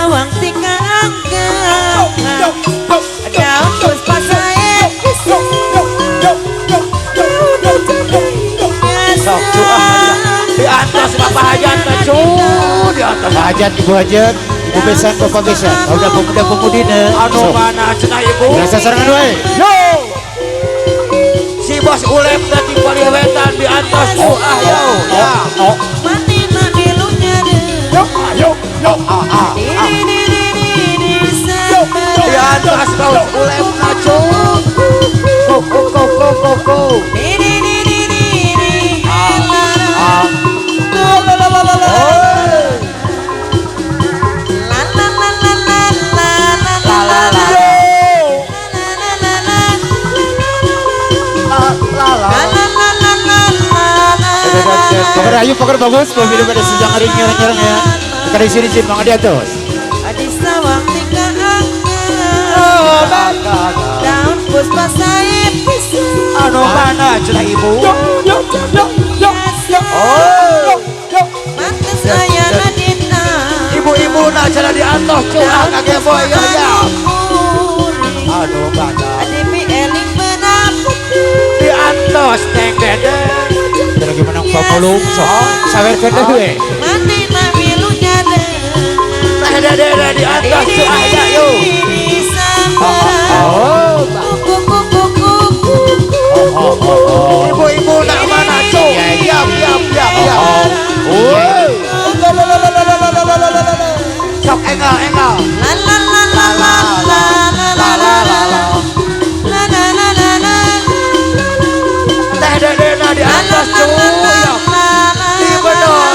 sawang tika angkat daun puspa saya sok cuah di atas bapak hajat cu di atas hajat ibu hajat ibu besan bapak besan udah pemuda pemudina anu mana cenah ibu rasa serangan wae yo si bos ulep tadi paling wetan di atas cuah yo ya mati nak dilunya yo yo di atas kau ulep nacu ko Pokoknya ayo pokoknya bagus, kalau video pada sejang hari nyerang ya. Kali sini sih bang di atas. di sawang tika angkat daun puspa saya anu mana cenah ibu mati saya nadina ibu-ibu na cenah di atas cuah kakek boy ya anu mana adipi eling menapuk di atas teng dede Lagi menang pemulung, sok sawer kena gue. mati nak milunya teh dede di atas cuah ya yo ibu-ibu nak mana cu yap sok engal teh dede di atas cu yap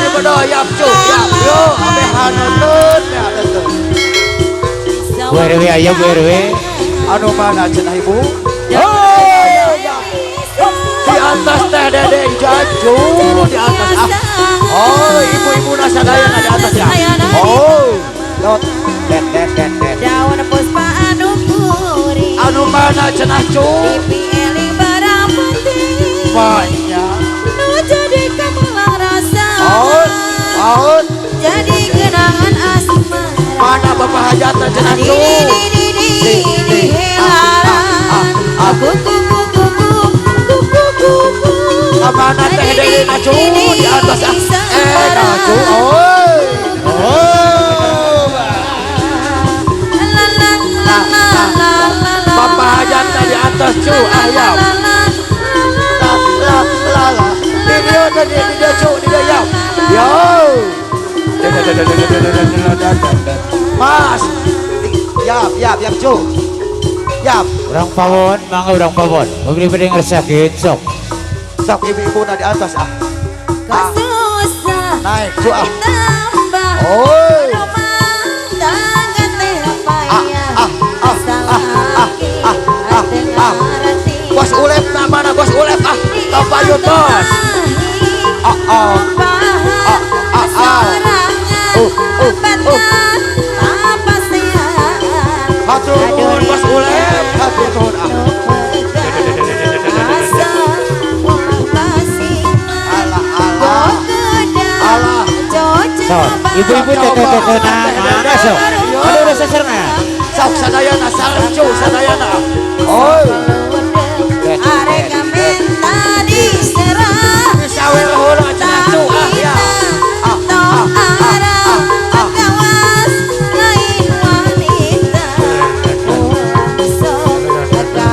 di bedo yap cu yap yo abe haneun ya adeun Gue rewe ayam gue rewe. anu mana cenah ibu di atas teh dede jaju di atas oh ibu-ibu nasadaya di atas ya oh dot det daun puspa anu kuri anu mana cenah cu dipi eling barang penting banyak nu jadi kamalang rasa out jadi kenangan asmara mana bapak hajatan cenah cu mana teh dede nacu di atas nacu bapak hajatan di atas cu ayam di dia cu di dia yap yo mas yap cu yap Orang pawon, mangga orang pawon. Mobil pada ngersakit sok. sok ibu-ibu na di atas kasusah naik cu tambah oh tangan teh payah bos ulep na mana bos ulep kapayun bos hatur bos ulep hatur alah Sok, ibu-ibu tete mana sok. Aduh rasa serna. sok sadayana salem cu sadayana oh arek minta diserah sawer heula cenah cu ya kawas lain wanita sok tergoda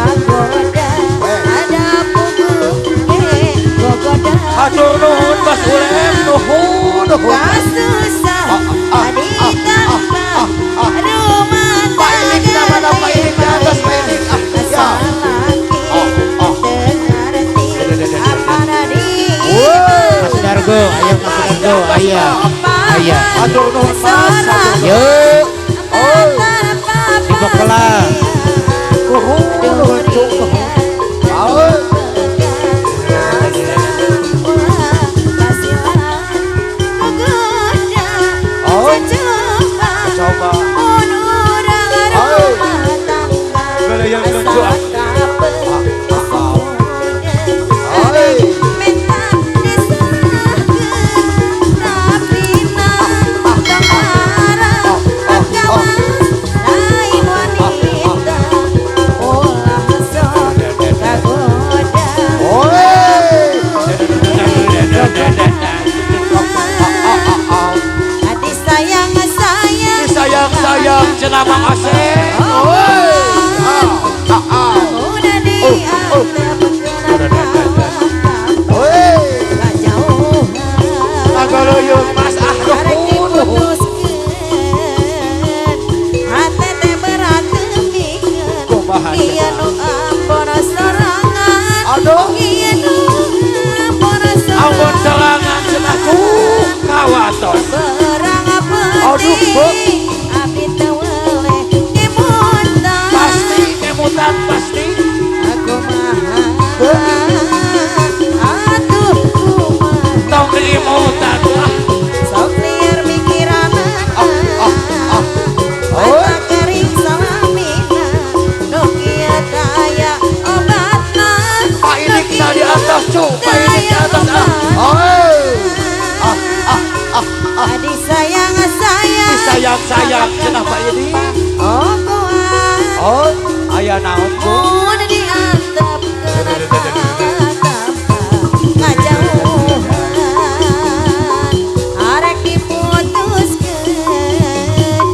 ada gogoda hatur nuhun bos ulep nuhun kasusah ditambah rumah Pak Ilik na mana Pak Ilik di atas Pak Ilik ya Mas Dargo, ayo Mas Dargo, ayah. Ayah. hatur nuhun mas Yuk, di Bokla. nuhun cu coba yang cu cenah Mang Oseng. Udah dianggap gak jauh Tagaloyong Mas arek diputuskeun hate teh berat teumbikeun Kumaha ieu nu ampun sorangan Aduh. ieu nu ampun Ampun sorangan serangan cenah tuh kawatos. perang Aduh, Bu. penting abdi teu weleh ngemutan Pasti kemutan pasti. aku maha atuh kumaha Tong kemutan. sok liar mikiranna mata kering salamina nu kieu daya obatna Pak ini kita di atas cu. Pak ini di atas adi sayang sayang Sayang cenah Pak ini. oh kuat Oh, aya naon Bu? udah diantep ngajauhan arek diputuskeun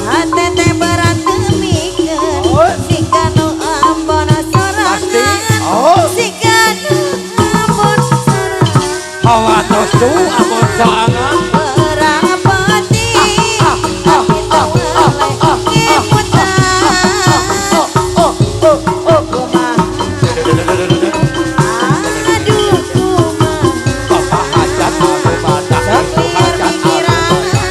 hate teh berat teumbikeun sika nu ampun Pasti. sorangan sika nu ampun sorangan Kawatos cu ampun serangan. perang penting abdi teu weleh ngemutan kumaha aduh kumaha Bapak hajat aku badak sok itu liar hajat aku. mikiranna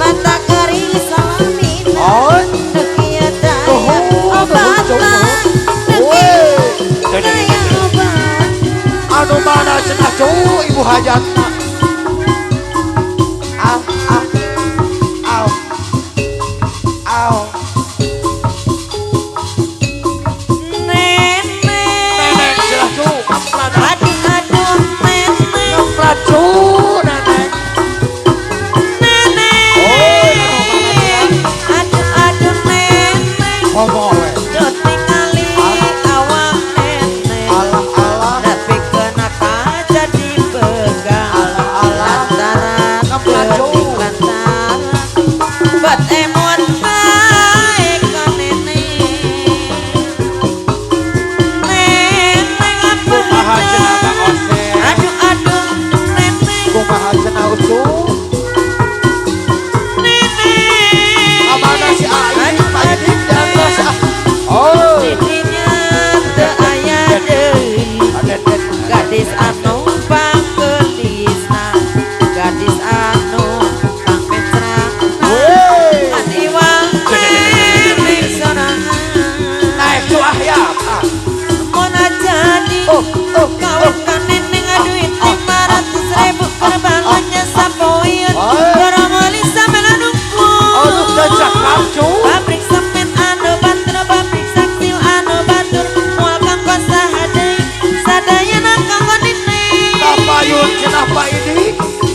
mata kering salamina Oh. nu kieu daya Tuh, obatna nu Weh. kieu daya obat Anu mana cenah cu ibu hajat. Au. nenek Nenek cenah cu. aduh aduh nenek Kemplat cu nenek. aduh aduh nenek Ngomong we. Dot ningali awak nenek Alah. tapi kena kaca dipegang lantaran Kemplat cu. geuning lantaran buat emot baik ka nenek apa Kumaha cenah Mang Oseng. aduh aduh nenek Kumaha cenah ucu. Amana si Aing Pak ini di atas. Oh. didinya teu aya deui gadis anu panggelisna gadis anu pangmesrana Weh. kan iwang nenek sorangan Naik cu ahyap. mun jadi kawin ka neneng aduin 500.000 kerbalanya sapoeun goromoli sampean aduku Aduh dacakap cu. pabrik semen anu batur pabrik saktil anu batur moal kanggo saha deui sadayana kanggo neneng Kapayun cenah Pak ini.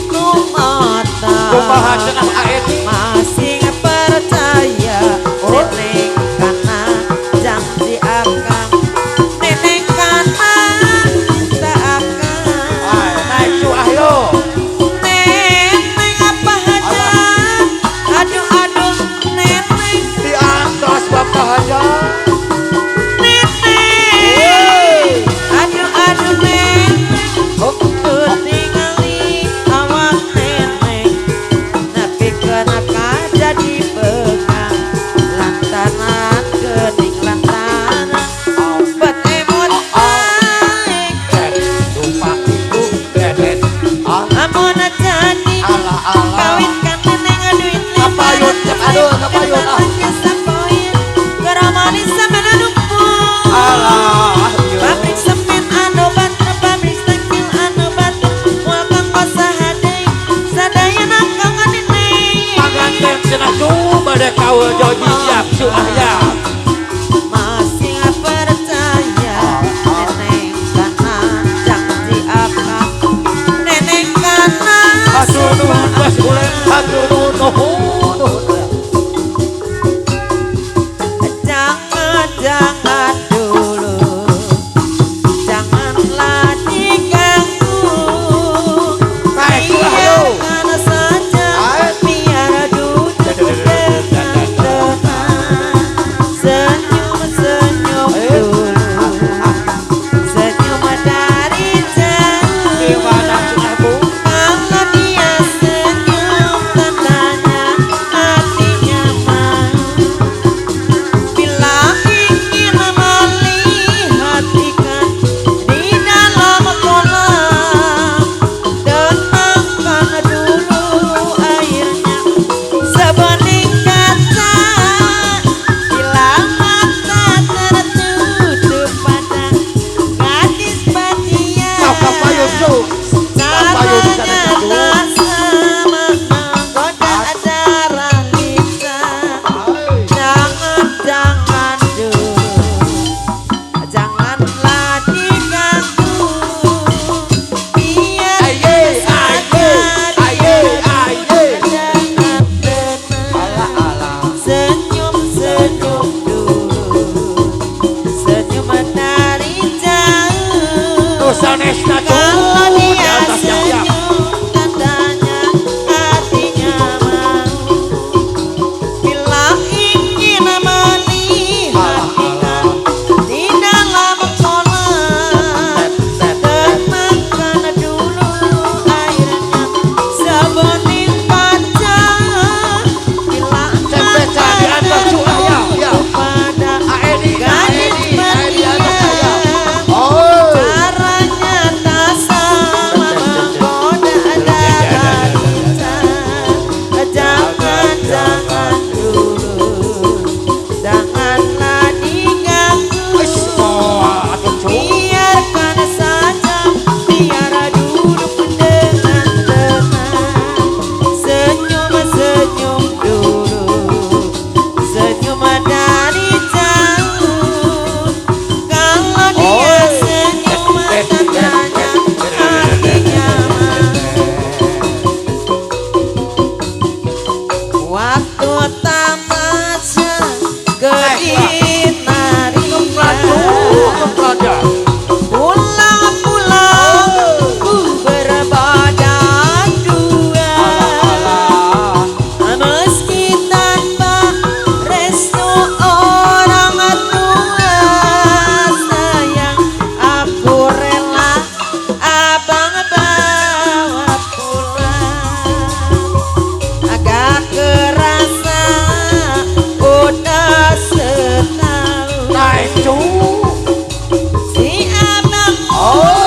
kumata Kumaha cenah Aedi. masih percaya neneng kana janji akang neneng kana cinta akang Naik cu ahyo. neneng apa hajat aduh aduh neneng Di atas Bapak hajat. neneng aduh aduh neneng tuh ningali awak neneng tapi kena kaca dipegang lantaran geuning lantaran buat emot baik Lupa itu deden. amun jadi Alah. kawin kan neneng aduin Kapayun, aduh, kapayun, sapoin geramani sampean aduku Alah. pabrik semen anu batur pabrik saktil anu batur moal kanggo saha deui sadayana kanggo neneng Panganten cenah cu bade kaul joji siap cu ahyap. masih percaya neneng kana janji akang neneng kana Aduh nuhun bas ulen. Aduh nuhun. jangan dulu janganlah diganggu Naik cu ahyo. biarkan saja biar duduk Oh,